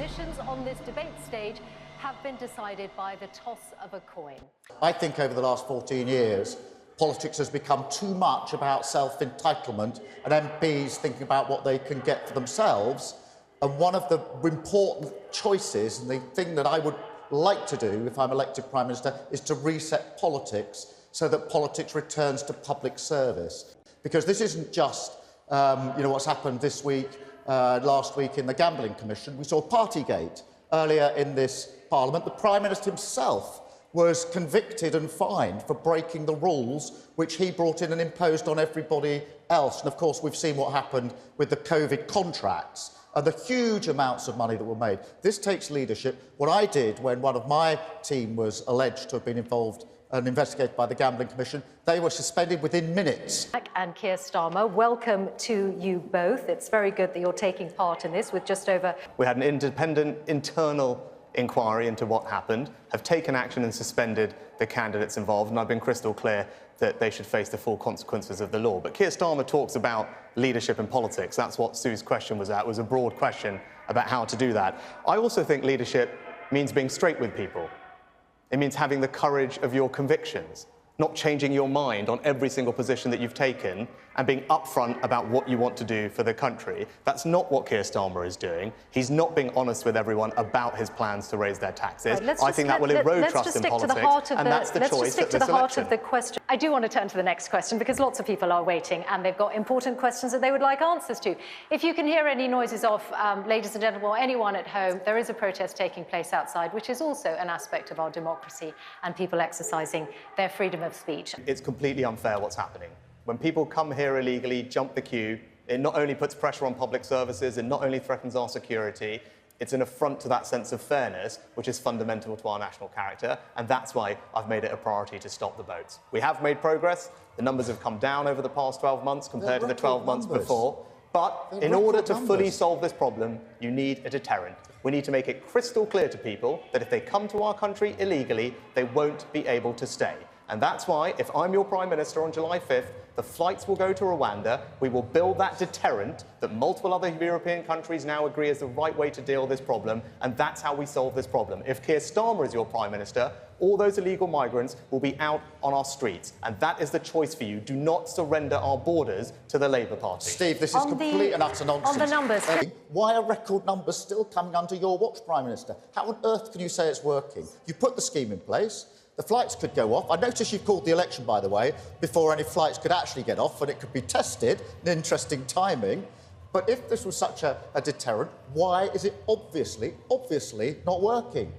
positions on this debate stage have been decided by the toss of a coin. I think over the last 14 years, politics has become too much about self-entitlement and MPs thinking about what they can get for themselves. And one of the important choices, and the thing that I would like to do if I'm elected Prime Minister, is to reset politics so that politics returns to public service. Because this isn't just what's happened this week, last week in the Gambling Commission. We saw Partygate earlier in this Parliament. The Prime Minister himself was convicted and fined for breaking the rules which he brought in and imposed on everybody else. And of course, we've seen what happened with the COVID contracts and the huge amounts of money that were made. This takes leadership. What I did when one of my team was alleged to have been involved and investigated by the Gambling Commission, they were suspended within minutes. And Keir Starmer, welcome to you both. It's very good that you're taking part in this with just over... We had an independent internal inquiry into what happened, have taken action and suspended the candidates involved, and I've been crystal clear that they should face the full consequences of the law. But Keir Starmer talks about leadership in politics. That's what Sue's question was at, was a broad question about how to do that. I also think leadership means being straight with people. It means having the courage of your convictions, not changing your mind on every single position that you've taken and being upfront about what you want to do for the country. That's not what Keir Starmer is doing. He's not being honest with everyone about his plans to raise their taxes. Right, I think that will erode trust in politics, and that's the choice at this election. Let's just stick to the heart of the question. I do want to turn to the next question because lots of people are waiting and they've got important questions that they would like answers to. If you can hear any noises off, ladies and gentlemen, or anyone at home, there is a protest taking place outside, which is also an aspect of our democracy and people exercising their freedom of speech. It's completely unfair what's happening. When people come here illegally, jump the queue, it not only puts pressure on public services, it not only threatens our security, it's an affront to that sense of fairness, which is fundamental to our national character, and that's why I've made it a priority to stop the boats. We have made progress. The numbers have come down over the past 12 months compared to the 12 months before. But in order to fully solve this problem, you need a deterrent. We need to make it crystal clear to people that if they come to our country illegally, they won't be able to stay. And that's why, if I'm your Prime Minister on July 5th, the flights will go to Rwanda. We will build that deterrent that multiple other European countries now agree is the right way to deal with this problem, and that's how we solve this problem. If Keir Starmer is your Prime Minister, all those illegal migrants will be out on our streets, and that is the choice for you. Do not surrender our borders to the Labour Party. Steve, this is complete and utter nonsense. On the numbers. Why are record numbers still coming under your watch, Prime Minister? How on earth can you say it's working? You put the scheme in place. The flights could go off. I notice you've called the election, by the way, before any flights could actually get off, and it could be tested. An interesting timing. But if this was such a deterrent, why is it obviously not working?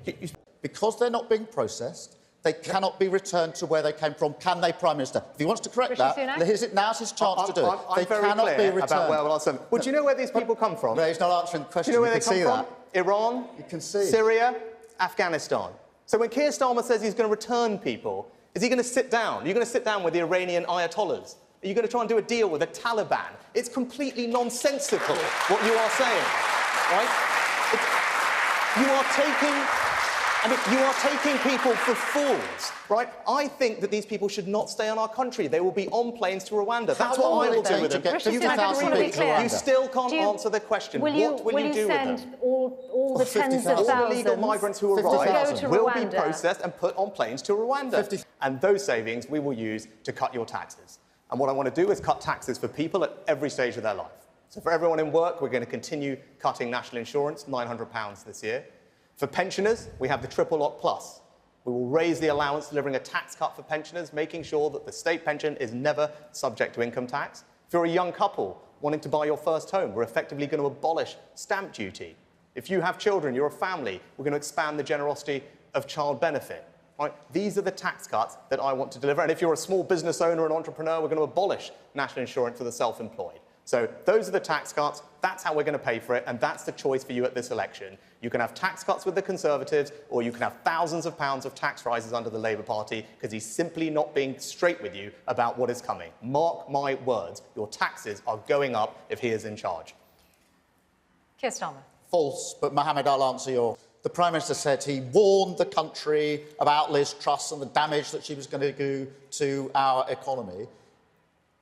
Because they're not being processed, they cannot be returned to where they came from. Can they, Prime Minister? If he wants to correct Rishi now's his chance to do it. They cannot be returned. Well, do you know where these people come from? No, he's not answering the question. Do you know where they come from? Iran, you can see. Syria, Afghanistan. So when Keir Starmer says he's going to return people, is he going to sit down? Are you going to sit down with the Iranian ayatollahs? Are you going to try and do a deal with the Taliban? It's completely nonsensical what you are saying, right? You are taking people for fools, right? I think that these people should not stay in our country. They will be on planes to Rwanda. That's what I will do with them. You still can't answer the question. What will you do with them? All the tens of thousands. All the illegal migrants who arrive will be processed and put on planes to Rwanda. And those savings we will use to cut your taxes. And what I want to do is cut taxes for people at every stage of their life. So for everyone in work, we're going to continue cutting national insurance, £900 this year. For pensioners, we have the Triple Lock Plus. We will raise the allowance, delivering a tax cut for pensioners, making sure that the state pension is never subject to income tax. If you're a young couple wanting to buy your first home, we're effectively going to abolish stamp duty. If you have children, you're a family, we're going to expand the generosity of child benefit. Right? These are the tax cuts that I want to deliver. And if you're a small business owner and entrepreneur, we're going to abolish national insurance for the self-employed. So those are the tax cuts, that's how we're going to pay for it, and that's the choice for you at this election. You can have tax cuts with the Conservatives, or you can have thousands of pounds of tax rises under the Labour Party, because he's simply not being straight with you about what is coming. Mark my words, your taxes are going up if he is in charge. Keir Starmer. False, but Mohammed, I'll answer your... The Prime Minister said he warned the country about Liz Truss and the damage that she was going to do to our economy.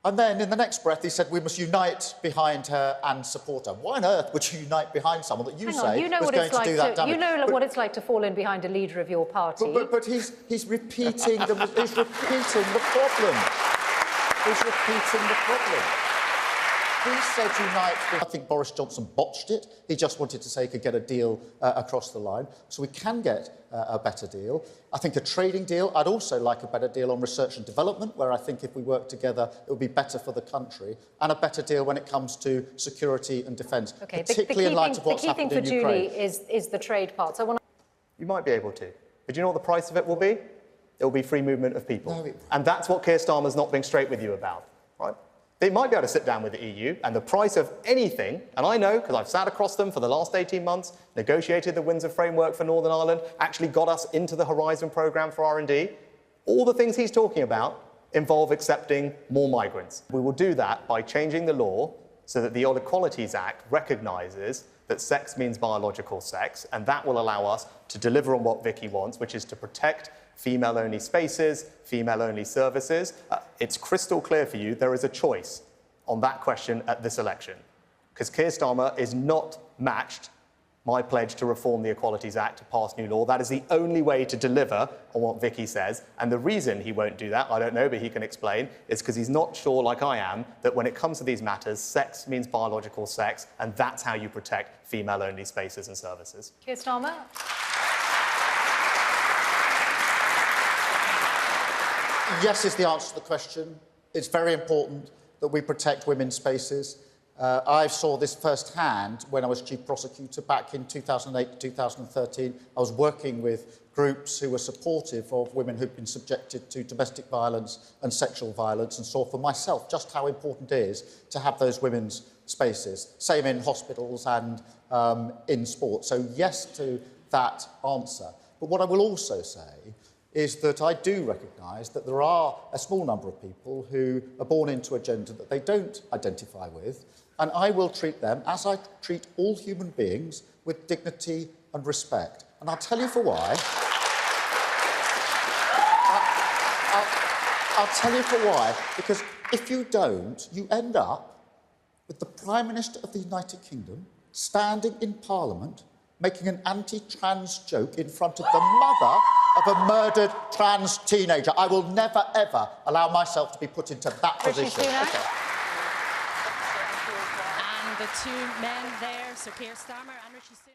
And then in the next breath, he said we must unite behind her and support her. Why on earth would you unite behind someone that you say was going to do that damage? You know what it's like to fall in behind a leader of your party. But he's repeating the problem. He's repeating the problem. He said unite. I think Boris Johnson botched it. He just wanted to say he could get a deal across the line. So we can get a better deal. I think a trading deal. I'd also like a better deal on research and development, where I think if we work together, it would be better for the country. And a better deal when it comes to security and defence, particularly in light of what's happened in Ukraine. The key thing for Julie is the trade part. So you might be able to. But do you know what the price of it will be? It will be free movement of people. No, and that's what Keir Starmer's not being straight with you about, right? They might be able to sit down with the EU, and the price of anything, and I know because I've sat across them for the last 18 months, negotiated the Windsor framework for Northern Ireland, actually got us into the Horizon programme for R&D. All the things he's talking about involve accepting more migrants. We will do that by changing the law so that the Equalities Act recognises that sex means biological sex, and that will allow us to deliver on what Vicky wants, which is to protect female-only spaces, female-only services. It's crystal clear for you there is a choice on that question at this election, because Keir Starmer is not matched my pledge to reform the Equalities Act to pass new law. That is the only way to deliver on what Vicky says. And the reason he won't do that, I don't know, but he can explain, is because he's not sure, like I am, that when it comes to these matters, sex means biological sex, and that's how you protect female-only spaces and services. Keir Starmer? Yes is the answer to the question. It's very important that we protect women's spaces. I saw this firsthand when I was Chief Prosecutor back in 2008 to 2013. I was working with groups who were supportive of women who'd been subjected to domestic violence and sexual violence, and saw for myself just how important it is to have those women's spaces. Same in hospitals and in sport. So yes to that answer. But what I will also say is that I do recognise that there are a small number of people who are born into a gender that they don't identify with, and I will treat them, as I treat all human beings, with dignity and respect. And I'll tell you for why. I'll tell you for why. Because if you don't, you end up with the Prime Minister of the United Kingdom standing in Parliament making an anti-trans joke in front of the mother of a murdered trans teenager. I will never, ever allow myself to be put into that position. And the two men there, Sir Keir Starmer and Rishi Sunak.